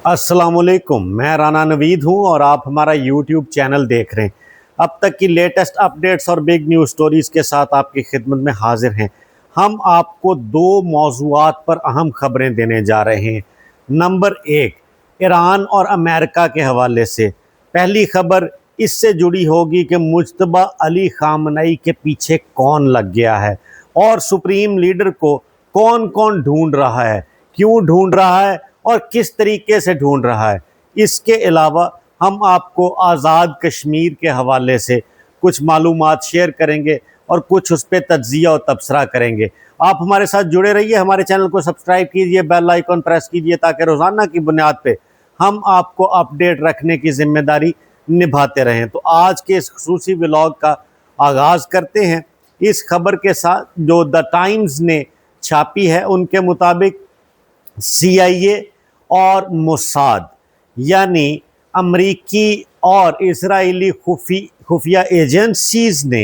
अस्सलामुअलैकुम, मैं राना नवीद हूं और आप हमारा यूट्यूब चैनल देख रहे हैं। अब तक की लेटेस्ट अपडेट्स और बिग न्यूज़ स्टोरीज के साथ आपकी खिदमत में हाजिर हैं। हम आपको दो मौज़ूआत पर अहम खबरें देने जा रहे हैं। नंबर एक, ईरान और अमेरिका के हवाले से पहली खबर इससे जुड़ी होगी कि मुज्तबा अली खामनई के पीछे कौन लग गया है और सुप्रीम लीडर को कौन कौन ढूंढ रहा है, क्यों ढूंढ रहा है और किस तरीके से ढूंढ रहा है। इसके अलावा हम आपको आज़ाद कश्मीर के हवाले से कुछ मालूमात शेयर करेंगे और कुछ उस पर तज्जिया और तबसरा करेंगे। आप हमारे साथ जुड़े रहिए, हमारे चैनल को सब्सक्राइब कीजिए, बेल आइकन प्रेस कीजिए ताकि रोज़ाना की बुनियाद पे हम आपको अपडेट रखने की जिम्मेदारी निभाते रहें। तो आज के इस खुसूसी व्लॉग का आगाज़ करते हैं इस खबर के साथ जो द टाइम्स ने छापी है। उनके मुताबिक CIA और मोसाद यानी अमरीकी और इजरायली खुफिया एजेंसीज ने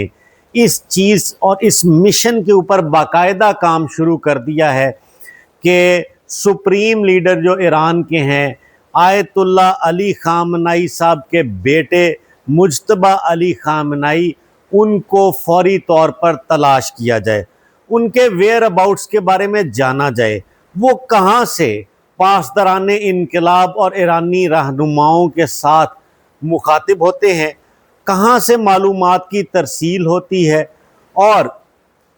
इस चीज़ और इस मिशन के ऊपर बाकायदा काम शुरू कर दिया है कि सुप्रीम लीडर जो ईरान के हैं आयतुल्ला अली खामनई साहब के बेटे मुज्तबा अली खामनई, उनको फौरी तौर पर तलाश किया जाए, उनके वेयर अबाउट्स के बारे में जाना जाए। वो कहाँ से पासदाराने इनकलाब और ईरानी रहनुमाओं के साथ मुखातिब होते हैं, कहाँ से मालूमात की तरसील होती है और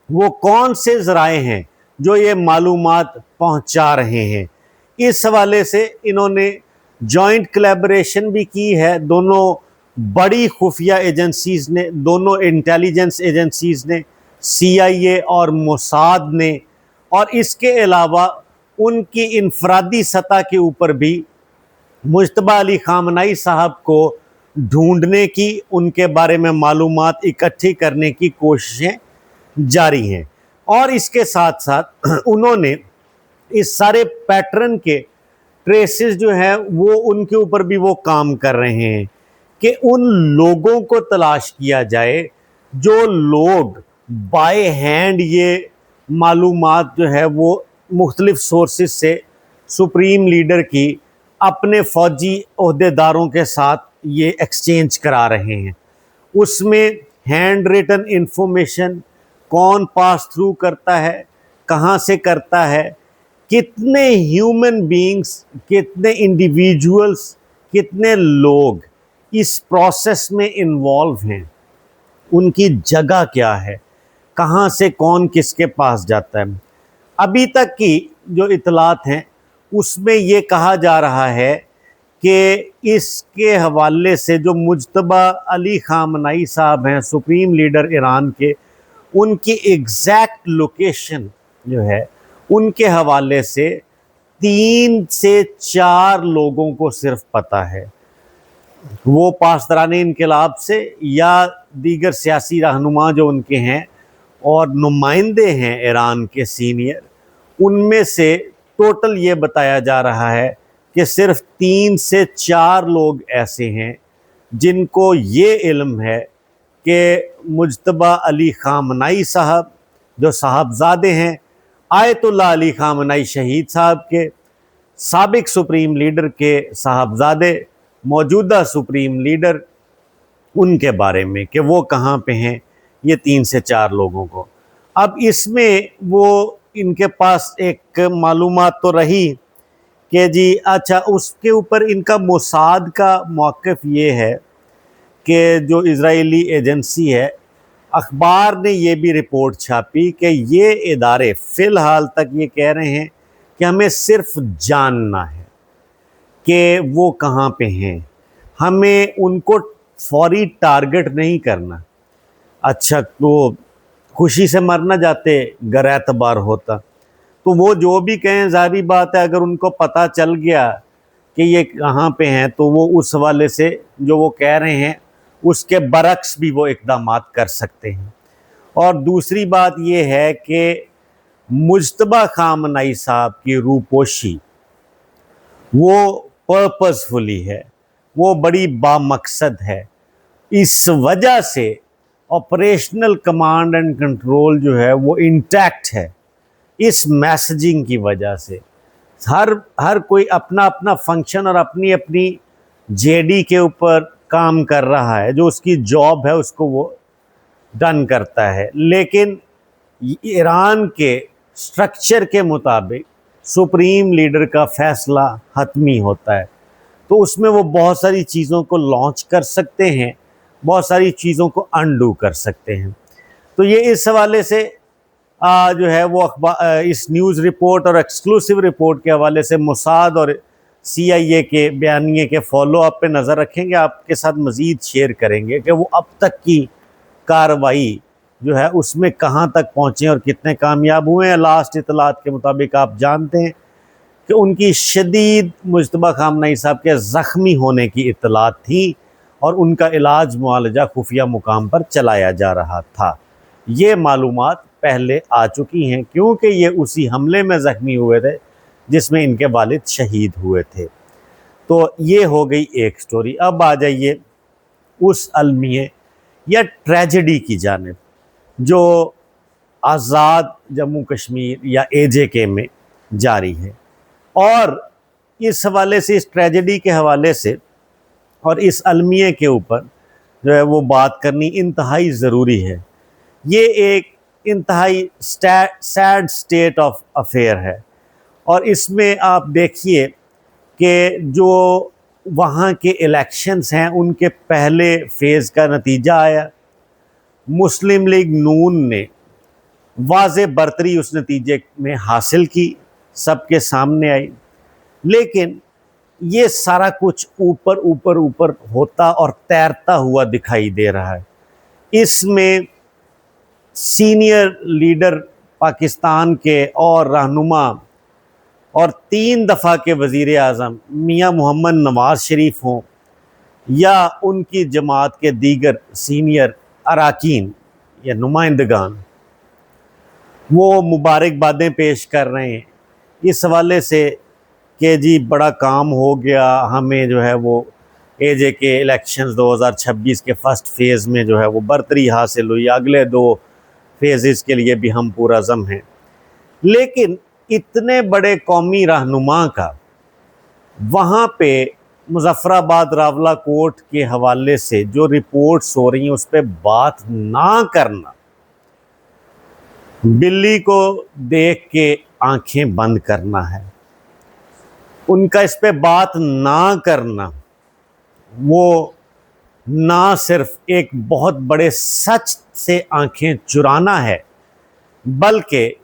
वो कौन से ज़राए हैं जो ये मालूमात पहुँचा रहे हैं। इस हवाले से इन्होंने जॉइंट कोलैबोरेशन भी की है, दोनों बड़ी खुफिया एजेंसीज़ ने, दोनों इंटेलिजेंस एजेंसीज़ ने, CIA और मोसाद ने। और इसके अलावा उनकी इनफरादी सतह के ऊपर भी मुज्तबा अली खामनई साहब को ढूंढने की, उनके बारे में मालूमात इकट्ठी करने की कोशिशें जारी हैं। और इसके साथ साथ उन्होंने इस सारे पैटर्न के ट्रेसेस जो है वो उनके ऊपर भी वो काम कर रहे हैं कि उन लोगों को तलाश किया जाए जो लोग बाय हैंड ये मालूमात जो है वो मुख्तलिफ सोर्सेस से सुप्रीम लीडर की अपने फ़ौजी ओहदेदारों के साथ ये एक्सचेंज करा रहे हैं। उसमें हैंड रिटन इंफॉर्मेशन कौन पास थ्रू करता है, कहाँ से करता है, कितने ह्यूमन बीइंग्स, कितने इंडिविजुअल्स, कितने लोग इस प्रोसेस में इन्वॉल्व हैं, उनकी जगह क्या है, कहाँ से कौन किसके पास जाता है। अभी तक की जो इतलात हैं उसमें ये कहा जा रहा है कि इसके हवाले से जो मुज्तबा अली खामनई साहब हैं, सुप्रीम लीडर ईरान के, उनकी एग्जैक्ट लोकेशन जो है उनके हवाले से 3 से 4 लोगों को सिर्फ पता है। वो पासदाराने इनकलाब से या दीगर सियासी रहनुमा जो उनके हैं और नुमाइंदे हैं ईरान के सीनियर, उनमें से टोटल ये बताया जा रहा है कि सिर्फ 3 से 4 लोग ऐसे हैं जिनको ये इल्म है कि मुज्तबा अली खामनई साहब जो साहबजादे हैं आयतुल्ला अली खामनई शहीद साहब के, साबिक सुप्रीम लीडर के साहबजादे, मौजूदा सुप्रीम लीडर, उनके बारे में कि वो कहाँ पे हैं, ये 3 से 4 लोगों को। अब इसमें वो इनके पास एक मालूमात तो रही कि जी अच्छा, उसके ऊपर इनका मोसाद का मौक़िफ़ ये है कि जो इजरायली एजेंसी है, अखबार ने ये भी रिपोर्ट छापी कि ये इदारे फ़िलहाल तक ये कह रहे हैं कि हमें सिर्फ जानना है कि वो कहाँ पे हैं, हमें उनको फौरी टारगेट नहीं करना। अच्छा, तो खुशी से मरना जाते गर एतबार होता, तो वो जो भी कहें ज़ाहिर बात है अगर उनको पता चल गया कि ये कहाँ पे हैं तो वो उस हवाले से जो वो कह रहे हैं उसके बरक्स भी वो इक़दामात कर सकते हैं। और दूसरी बात ये है कि मुज्तबा खामनई साहब की रूपोशी वो पर्पसफुली है, वो बड़ी बामकसद है। इस वजह से ऑपरेशनल कमांड एंड कंट्रोल जो है वो इंटैक्ट है इस मैसेजिंग की वजह से। हर हर कोई अपना अपना फंक्शन और अपनी अपनी जेडी के ऊपर काम कर रहा है, जो उसकी जॉब है उसको वो डन करता है। लेकिन ईरान के स्ट्रक्चर के मुताबिक सुप्रीम लीडर का फैसला हतमी होता है, तो उसमें वो बहुत सारी चीज़ों को लॉन्च कर सकते हैं, बहुत सारी चीज़ों को अनडू कर सकते हैं। तो ये इस हवाले से जो है वो अखबार, इस न्यूज़ रिपोर्ट और एक्सक्लूसिव रिपोर्ट के हवाले से मोसाद और CIA के बयानिए के फॉलो अप पे नज़र रखेंगे, आपके साथ मज़ीद शेयर करेंगे कि वो अब तक की कार्रवाई जो है उसमें कहाँ तक पहुँचे और कितने कामयाब हुए हैं। लास्ट इतलात के मुताबिक आप जानते हैं कि उनकी शदीद मुज्तबा खामनई साहब के ज़ख्मी होने की इतलात थी और उनका इलाज मुआलजा खुफिया मुकाम पर चलाया जा रहा था। ये मालूमात पहले आ चुकी हैं, क्योंकि ये उसी हमले में ज़ख्मी हुए थे जिसमें इनके वालिद शहीद हुए थे। तो ये हो गई एक स्टोरी। अब आ जाइए उस अलमिए या ट्रेजेडी की जानिब जो आज़ाद जम्मू कश्मीर या AJK में जारी है। और इस हवाले से, इस ट्रेजेडी के हवाले से और इस अलमिए के ऊपर जो है वो बात करनी इंतहाई ज़रूरी है। ये एक इंतहाई सैड स्टेट ऑफ अफेयर है और इसमें आप देखिए कि जो वहाँ के इलेक्शंस हैं उनके पहले फेज़ का नतीजा आया। मुस्लिम लीग नून ने वाज़े बरतरी उस नतीजे में हासिल की, सबके सामने आई। लेकिन ये सारा कुछ ऊपर ऊपर ऊपर होता और तैरता हुआ दिखाई दे रहा है। इसमें सीनियर लीडर पाकिस्तान के और रहनुमा और 3 दफ़ा के वज़ीर आज़म मियाँ मोहम्मद नवाज़ शरीफ हों या उनकी जमात के दीगर सीनियर अराकीन या नुमाइंदगान, वो मुबारकबादें पेश कर रहे हैं इस हवाले से कि जी बड़ा काम हो गया, हमें जो है वो AJK इलेक्शंस 2026 के फ़र्स्ट फेज़ में जो है वो बरतरी हासिल हुई, अगले 2 फेज़ेस के लिए भी हम पुरअज़म हैं। लेकिन इतने बड़े कौमी रहनुमा का वहाँ पे मुज़फ़्फ़राबाद रावलाकोट के हवाले से जो रिपोर्ट्स हो रही हैं उस पर बात ना करना, बिल्ली को देख के आंखें बंद करना है। उनका इस पे बात ना करना वो ना सिर्फ एक बहुत बड़े सच से आंखें चुराना है, बल्कि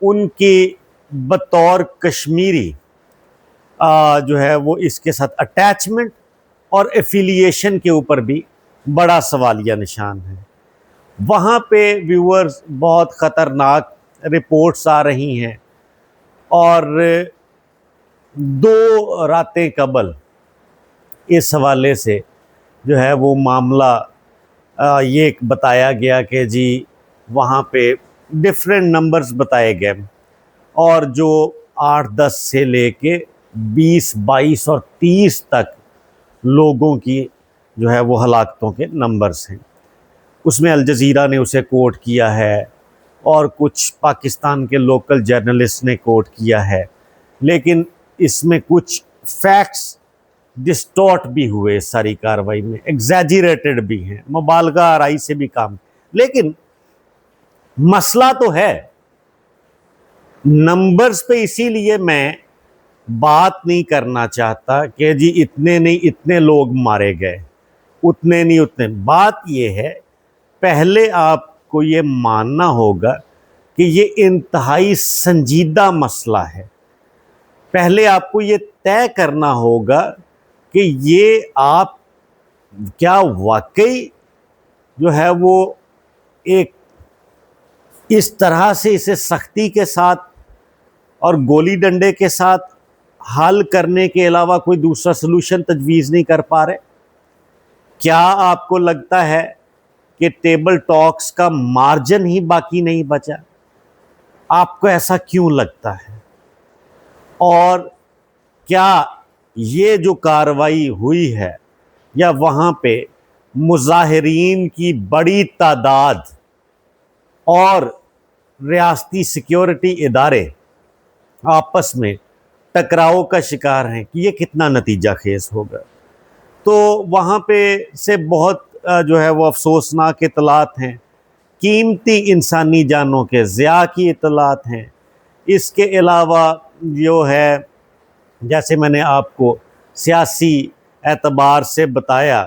उनकी बतौर कश्मीरी जो है वो इसके साथ अटैचमेंट और एफिलिएशन के ऊपर भी बड़ा सवालिया निशान है। वहाँ पे व्यूअर्स बहुत ख़तरनाक रिपोर्ट्स आ रही हैं और 2 रातें कबल इस हवाले से जो है वो मामला ये बताया गया कि जी वहाँ पे डिफरेंट नंबर्स बताए गए और जो 8-10 से लेके 20, 22 और 30 तक लोगों की जो है वो हलाकतों के नंबर्स हैं। उसमें अल जज़ीरा ने उसे कोट किया है और कुछ पाकिस्तान के लोकल जर्नलिस्ट ने कोट किया है, लेकिन इसमें कुछ फैक्ट्स डिस्टॉर्ट भी हुए इस सारी कार्रवाई में, एग्जैजरेटेड भी हैं, मुबालगा आराई से भी काम। लेकिन मसला तो है नंबर्स पे, इसीलिए मैं बात नहीं करना चाहता कि जी इतने नहीं इतने लोग मारे गए, उतने नहीं उतने। बात ये है, पहले आपको ये मानना होगा कि ये इंतहाई संजीदा मसला है। पहले आपको ये तय करना होगा कि ये आप क्या वाकई जो है वो एक इस तरह से इसे सख्ती के साथ और गोली डंडे के साथ हल करने के अलावा कोई दूसरा सलूशन तजवीज़ नहीं कर पा रहे। क्या आपको लगता है कि टेबल टॉक्स का मार्जिन ही बाकी नहीं बचा? आपको ऐसा क्यों लगता है? और क्या ये जो कार्रवाई हुई है या वहाँ पे मुजाहिरीन की बड़ी तादाद और रियासती सिक्योरिटी इदारे आपस में टकराव का शिकार हैं कि ये कितना नतीजा खेज होगा। तो वहाँ पे से बहुत जो है वो अफसोसनाक इतलात हैं, कीमती इंसानी जानों के ज़िया की इतलात हैं। इसके अलावा जो है, जैसे मैंने आपको सियासी एतबार से बताया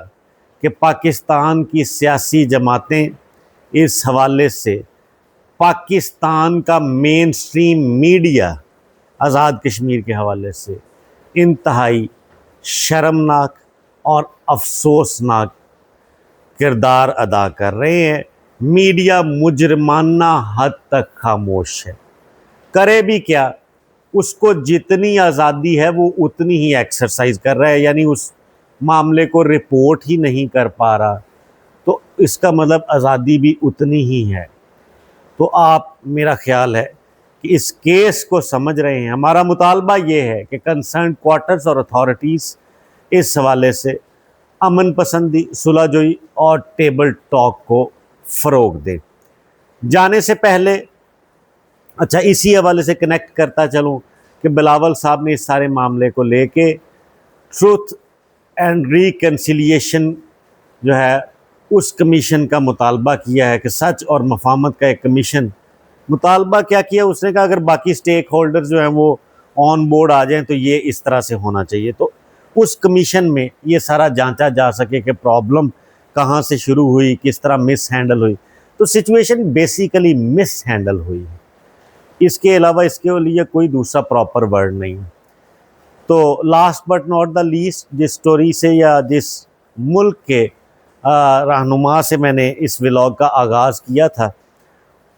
कि पाकिस्तान की सियासी जमातें इस हवाले से पाकिस्तान का main stream media Azad Kashmir के हवाले से इंतहाई शर्मनाक और अफसोसनाक किरदार अदा कर रहे हैं। मीडिया मुजरमाना हद तक खामोश है, करे भी क्या, उसको जितनी आज़ादी है वो उतनी ही एक्सरसाइज कर रहा है, यानी उस मामले को रिपोर्ट ही नहीं कर पा रहा, तो इसका मतलब आज़ादी भी उतनी ही है। तो आप, मेरा ख्याल है कि इस केस को समझ रहे हैं। हमारा मुतालबा ये है कि कंसर्न क्वार्टर्स और अथॉरिटीज़ इस हवाले से अमन पसंदी, सुलहजोई और टेबल टॉक को फ़रोग दें। जाने से पहले अच्छा, इसी हवाले से कनेक्ट करता चलूँ कि बिलावल साहब ने इस सारे मामले को लेके ट्रुथ एंड रिकन्सिलिएशन जो है उस कमीशन का मुतालबा किया है कि सच और मफाहमत का एक कमीशन। मुतालबा क्या किया उसने, कहा अगर बाकी स्टेक होल्डर्स जो हैं वो ऑन बोर्ड आ जाएं तो ये इस तरह से होना चाहिए, तो उस कमीशन में ये सारा जांचा जा सके कि प्रॉब्लम कहाँ से शुरू हुई, किस तरह मिस हैंडल हुई। तो सिचुएशन बेसिकली मिस हैंडल हुई, इसके अलावा इसके लिए कोई दूसरा प्रॉपर वर्ड नहीं। तो last but not the least, जिस स्टोरी से या जिस मुल्क के रहनुमा से मैंने इस व्लॉग का आगाज़ किया था,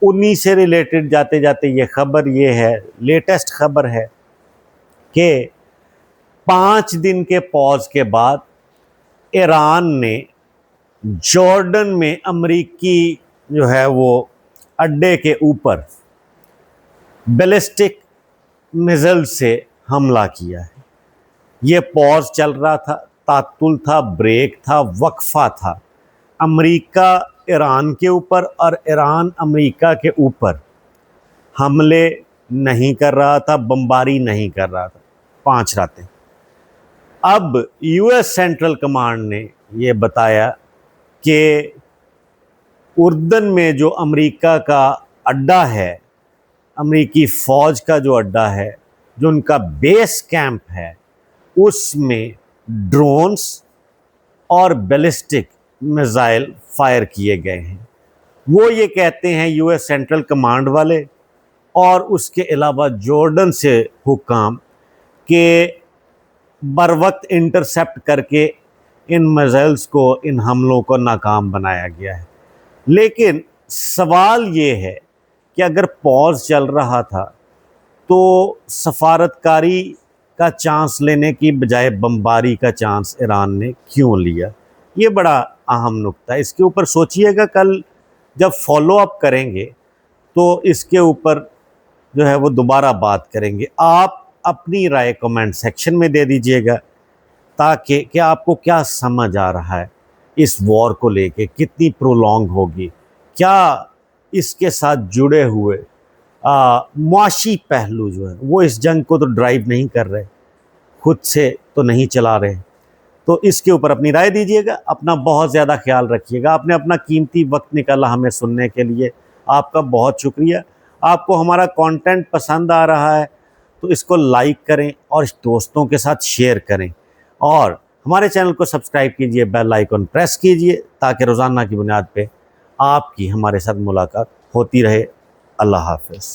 उन्हीं से रिलेटेड जाते जाते ये ख़बर ये है, लेटेस्ट ख़बर है कि 5 दिन के पॉज के बाद ईरान ने जॉर्डन में अमरीकी जो है वो अड्डे के ऊपर बैलिस्टिक मिसाइल से हमला किया है। ये पॉज चल रहा था, तातुल था, ब्रेक था, वक्फा था। अमेरिका ईरान के ऊपर और ईरान अमेरिका के ऊपर हमले नहीं कर रहा था, बमबारी नहीं कर रहा था 5 रातें। अब यूएस सेंट्रल कमांड ने ये बताया कि उर्दन में जो अमेरिका का अड्डा है, अमेरिकी फ़ौज का जो अड्डा है, जो उनका बेस कैंप है, उसमें ड्रोन्स और बैलिस्टिक मिसाइल फायर किए गए हैं। वो ये कहते हैं यूएस सेंट्रल कमांड वाले और उसके अलावा जॉर्डन से हुकाम के बरवक्त इंटरसेप्ट करके इन मिसाइल्स को, इन हमलों को नाकाम बनाया गया है। लेकिन सवाल ये है कि अगर पॉज चल रहा था तो सफारतकारी का चांस लेने की बजाय बमबारी का चांस ईरान ने क्यों लिया? ये बड़ा अहम नुक्ता है, इसके ऊपर सोचिएगा। कल जब फॉलो अप करेंगे तो इसके ऊपर जो है वो दोबारा बात करेंगे। आप अपनी राय कमेंट सेक्शन में दे दीजिएगा ताकि कि आपको क्या समझ आ रहा है इस वॉर को लेके, कितनी प्रोलॉन्ग होगी, क्या इसके साथ जुड़े हुए मुआशी पहलू जो है वो इस जंग को तो ड्राइव नहीं कर रहे, खुद से तो नहीं चला रहे। तो इसके ऊपर अपनी राय दीजिएगा। अपना बहुत ज़्यादा ख्याल रखिएगा। आपने अपना कीमती वक्त निकाला हमें सुनने के लिए, आपका बहुत शुक्रिया। आपको हमारा कंटेंट पसंद आ रहा है तो इसको लाइक करें और दोस्तों के साथ शेयर करें, और हमारे चैनल को सब्सक्राइब कीजिए, बेल आइकन प्रेस कीजिए ताकि रोज़ाना की बुनियाद पे आपकी हमारे साथ मुलाकात होती रहे। अल्लाह हाफ़िज़।